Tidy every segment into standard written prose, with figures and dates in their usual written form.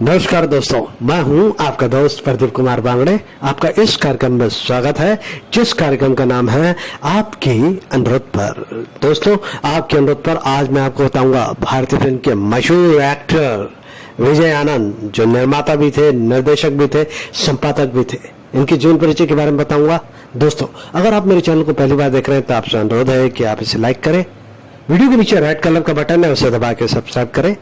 नमस्कार दोस्तों, मैं हूं आपका दोस्त प्रदीप कुमार बांगड़े। आपका इस कार्यक्रम में स्वागत है, जिस कार्यक्रम का नाम है आपके अनुरोध पर। दोस्तों, आपके अनुरोध पर आज मैं आपको बताऊंगा भारतीय फिल्म के मशहूर एक्टर विजय आनंद, जो निर्माता भी थे, निर्देशक भी थे, संपादक भी थे। इनके जीवन परिचय के बारे में बताऊंगा। दोस्तों, अगर आप मेरे चैनल को पहली बार देख रहे हैं तो आपसे अनुरोध है कि आप इसे लाइक करें। वीडियो के नीचे रेड कलर का बटन है, उसे दबा के सब्सक्राइब करें।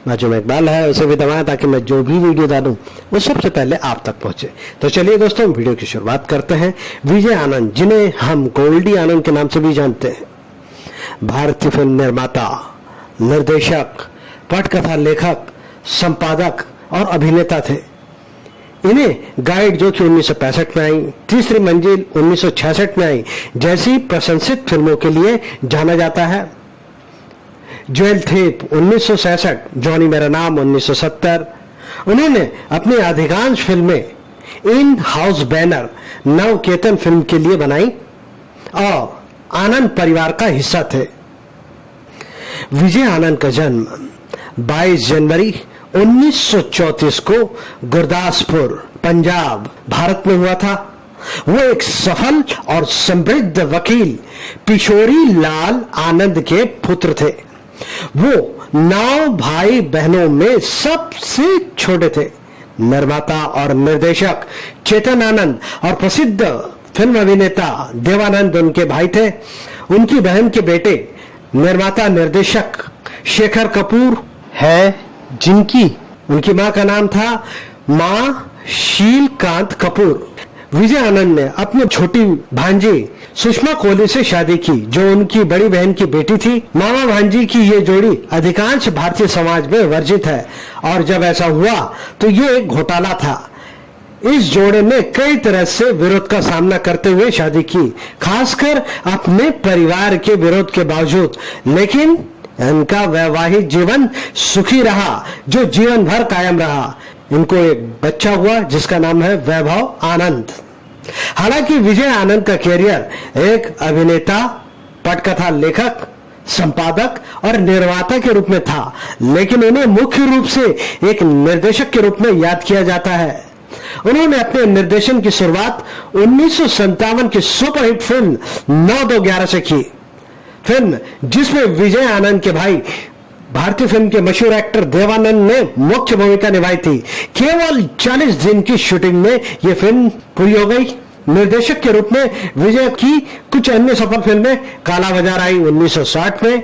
बाजू में एक बेल है, उसे भी दबाएं ताकि मैं जो भी वीडियो डालूं वो सबसे पहले आप तक पहुंचे। तो चलिए दोस्तों, वीडियो की शुरुआत करते हैं। विजय आनंद, जिन्हें हम गोल्डी आनंद के नाम से भी जानते हैं, भारतीय फिल्म निर्माता, निर्देशक, पटकथा लेखक, संपादक और अभिनेता थे। इन्हें गाइड, जो कि 1965 में आई, तीसरी मंजिल 1966 में आई, जैसी प्रशंसित फिल्मों के लिए जाना जाता है। ज्वेल थीप 1966, जॉनी मेरा नाम 1970। उन्होंने अपनी अधिकांश फिल्में in house banner Navketan film के लिए बनाई और आनंद परिवार का हिस्सा थे। विजय आनंद का जन्म 22 जनवरी 1934 को गुरदासपुर, पंजाब, भारत में हुआ था। वो एक सफल और समृद्ध वकील किशोरी लाल आनंद के पुत्र थे। वो 9 भाई बहनों में सबसे छोटे थे। निर्माता और निर्देशक चेतन आनंद और प्रसिद्ध फिल्म अभिनेता देवानंद उनके भाई थे। उनकी बहन के बेटे निर्माता निर्देशक शेखर कपूर है, जिनकी उनकी मां का नाम था मां शीलकांत कपूर। विजय आनंद ने अपनी छोटी भांजी सुषमा कोहली से शादी की, जो उनकी बड़ी बहन की बेटी थी। मामा भांजी की ये जोड़ी अधिकांश भारतीय समाज में वर्जित है, और जब ऐसा हुआ तो ये एक घोटाला था। इस जोड़े ने कई तरह से विरोध का सामना करते हुए शादी की, खासकर अपने परिवार के विरोध के बावजूद। लेकिन इनका वैवाहिक जीवन सुखी रहा, जो जीवन भर कायम रहा। इनको एक बच्चा हुआ जिसका नाम है वैभव आनंद। हालांकि विजय आनंद का कैरियर एक अभिनेता, पटकथा लेखक, संपादक और निर्माता के रूप में था, लेकिन उन्हें मुख्य रूप से एक निर्देशक के रूप में याद किया जाता है। उन्होंने अपने निर्देशन की शुरुआत 1957 की सुपरहिट फिल्म 9-2-11 से की। फिल्म जिसमें विजय आनंद के भाई, भारतीय फिल्म के मशहूर एक्टर देवानंद ने मुख्य भूमिका निभाई थी। केवल 40 दिन की शूटिंग में यह फिल्म पूरी हो गई। निर्देशक के रूप में विजय की कुछ अन्य सफल फिल्में काला बाजार आई 1960 में,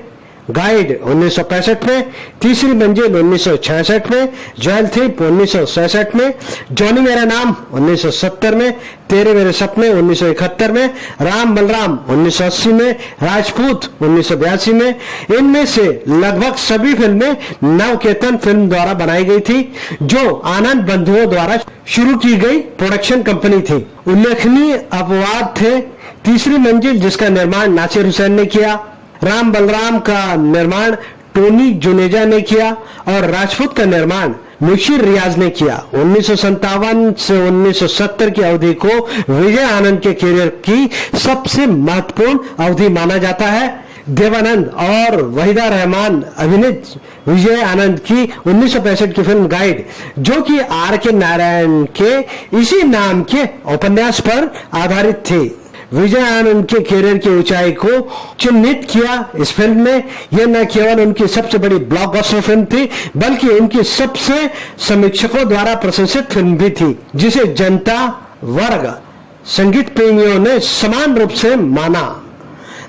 गाइड 1965 में, तीसरी मंजिल 1966 में, ज्वेल थीप 1966 में, जॉनी मेरा नाम 1970 में, तेरे मेरे सपने 1971 में, राम बलराम 1980 में, राजपूत 1982 में। इनमें से लगभग सभी फिल्में नवकेतन फिल्म द्वारा बनाई गई थी, जो आनंद बंधुओं द्वारा शुरू की गई प्रोडक्शन कंपनी थी। उल्लेखनीय अपवाद थे तीसरी मंजिल, जिसका निर्माण नासिर हुसैन ने किया, राम बलराम का निर्माण टोनी जुनेजा ने किया और राजपूत का निर्माण मुशीर रियाज ने किया। 1957 से 1970 की अवधि को विजय आनंद के करियर की सबसे महत्वपूर्ण अवधि माना जाता है। देवानंद और वहीदा रहमान अभिनीत विजय आनंद की 1965 की फिल्म गाइड, जो कि R.K. नारायण के इसी नाम के उपन्यास पर आधारित थी, विजय आनंद के करियर की ऊंचाई को चिन्हित किया। इस फिल्म में यह न केवल उनकी सबसे बड़ी ब्लॉकबस्टर फिल्म थी, बल्कि उनकी सबसे समीक्षकों द्वारा प्रशंसित फिल्म भी थी, जिसे जनता वर्ग, संगीत प्रेमियों ने समान रूप से माना।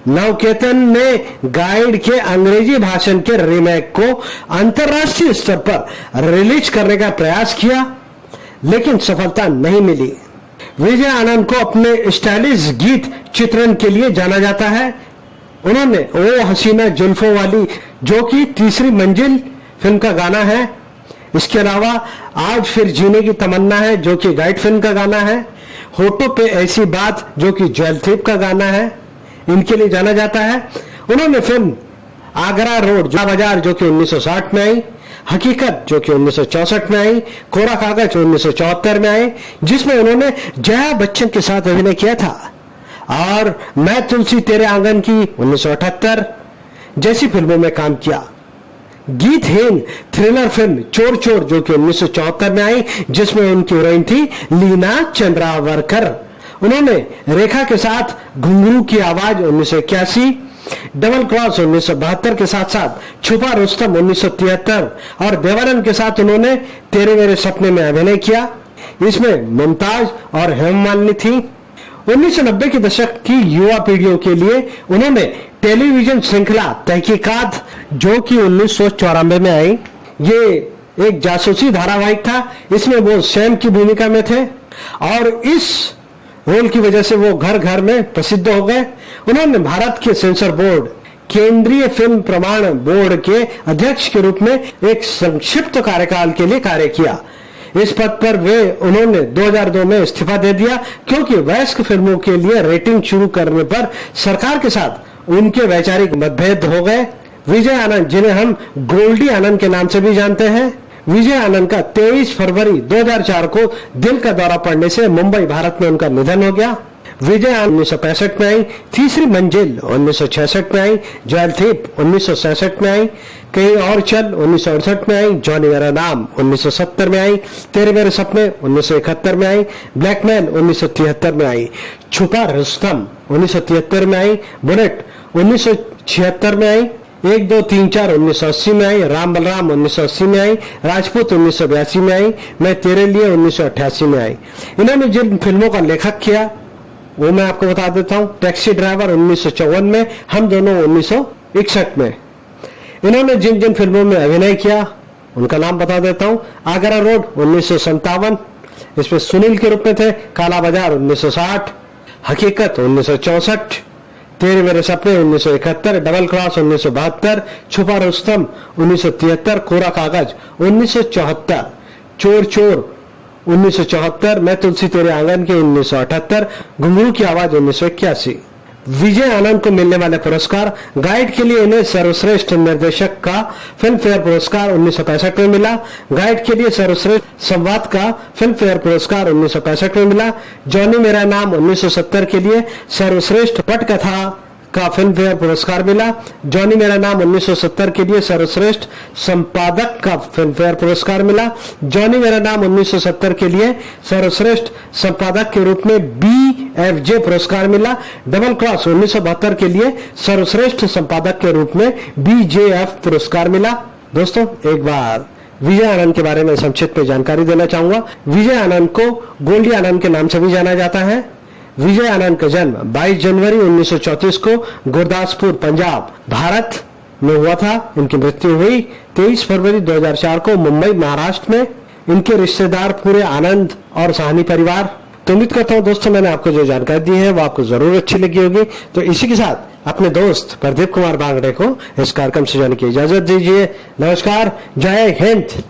नवकेतन ने गाइड के अंग्रेजी भाषण के रीमेक को अंतर्राष्ट्रीय स्तर पर रिलीज करने का प्रयास किया, लेकिन सफलता नहीं मिली। विजय आनंद को अपने स्टाइलिश गीत चित्रण के लिए जाना जाता है। उन्होंने ओ हसीना जुल्फों वाली, जो कि तीसरी मंजिल फिल्म का गाना है, इसके अलावा आज फिर जीने की तमन्ना है, जो कि गाइड फिल्म का गाना है, होठों पे ऐसी बात, जो कि ज्वेल थीप का गाना है, इनके लिए जाना जाता है। उन्होंने फिल्म आगरा रोड बाजार, जो कि 1960 में आई, हकीकत, जो कि 1964 में आई, कोरा कागज 1974 में आई, जिसमें उन्होंने जया बच्चन के साथ अभिनय किया था, और मैं तुलसी तेरे आंगन की 1978 जैसी फिल्मों में काम किया। गीतहीन थ्रिलर फिल्म चोर चोर जो कि 1974 में आई, जिसमें उनकी हीरोइन थी लीना चंद्रावरकर। उन्होंने रेखा के साथ घुंघरू की आवाज 1981, डबल क्रॉस 1972 के साथ साथ छुपा रुस्तम 1973 और देवानंद के साथ उन्होंने तेरे मेरे सपने में अभिनय किया। इसमें मुमताज और हेमा मालिनी थी। 1990 के दशक की युवा पीढ़ियों के लिए उन्होंने टेलीविजन श्रृंखला तहकीकात जो कि 1994 में आई, ये एक जासूसी धारावाहिक था। इसमें वो सैम की भूमिका में थे और इस रोल की वजह से वो घर घर में प्रसिद्ध हो गए। उन्होंने भारत के सेंसर बोर्ड केंद्रीय फिल्म प्रमाण बोर्ड के अध्यक्ष के रूप में एक संक्षिप्त कार्यकाल के लिए कार्य किया। इस पद पर उन्होंने 2002 में इस्तीफा दे दिया क्योंकि वयस्क फिल्मों के लिए रेटिंग शुरू करने पर सरकार के साथ उनके वैचारिक मतभेद हो गए। विजय आनंद, जिन्हें हम गोल्डी आनंद के नाम से भी जानते हैं, विजय आनंद का 23 फरवरी 2004 को दिल का दौरा पड़ने से मुंबई भारत में उनका निधन हो गया। विजय आनंद 1965 में आई, तीसरी मंजिल 1966 में आई, जयलथीप 1967 में आई, कहीं और चल 1968 में आई, जॉनी मेरा नाम 1970 में आई, तेरे मेरे सपने 1971 में आई, ब्लैकमैन 1973 में आई, छुपा रुस्तम 1973 में आई, बुलेट 1976 में आई, 1 2 3 4 1980 में आई, राम बलराम 1980 में आई, राजपूत 1982 में आई, मैं तेरे लिए 1988 में आई। इन्होंने जिन फिल्मों का लेखक किया वो मैं आपको बता देता हूं। टैक्सी ड्राइवर 1954 में, हम दोनों 1961 में। इन्होंने जिन जिन फिल्मों में अभिनय किया उनका नाम बता देता हूं। आगरा रोड 1957, इसमें सुनील के रूप में थे। काला बाजार 1960, हकीकत 1964, तेरे मेरे सपने 1971, डबल क्रॉस 1972, छुपा रुस्तम 1973, कोरा कागज 1974, चोर चोर 1974, मैं तुलसी तेरे आंगन के 1978, घुंघरू की आवाज 1981। विजय आनंद को मिलने वाले पुरस्कार, गाइड के लिए इन्हें सर्वश्रेष्ठ निर्देशक का फिल्म फेयर पुरस्कार 1965 में मिला। गाइड के लिए सर्वश्रेष्ठ संवाद का फिल्म फेयर पुरस्कार 1965 में मिला। जॉनी मेरा नाम 1970 के लिए सर्वश्रेष्ठ पटकथा का फिल्म फेयर पुरस्कार मिला। जॉनी मेरा नाम 1970 के लिए सर्वश्रेष्ठ संपादक का फिल्म फेयर पुरस्कार मिला। जॉनी मेरा नाम 1970 के लिए सर्वश्रेष्ठ संपादक के रूप में BFJ पुरस्कार मिला। डबल क्रॉस 1972 के लिए सर्वश्रेष्ठ संपादक के रूप में BJF पुरस्कार मिला। दोस्तों, एक बार विजय आनंद के बारे में संक्षिप्त में जानकारी देना चाहूंगा। विजय आनंद को गोल्डी आनंद के नाम से भी जाना जाता है। विजय आनंद का जन्म 22 जनवरी 1934 को गुरदासपुर, पंजाब, भारत में हुआ था। इनकी मृत्यु हुई 23 फरवरी 2004 को मुंबई, महाराष्ट्र में। इनके रिश्तेदार पूरे आनंद और साहनी परिवार। तो उम्मीद करता हूँ दोस्तों, मैंने आपको जो जानकारी दी है वो आपको जरूर अच्छी लगी होगी। तो इसी के साथ अपने दोस्त प्रदीप कुमार बांगड़े को इस कार्यक्रम से जाने की इजाजत दीजिए। नमस्कार, जय हिंद।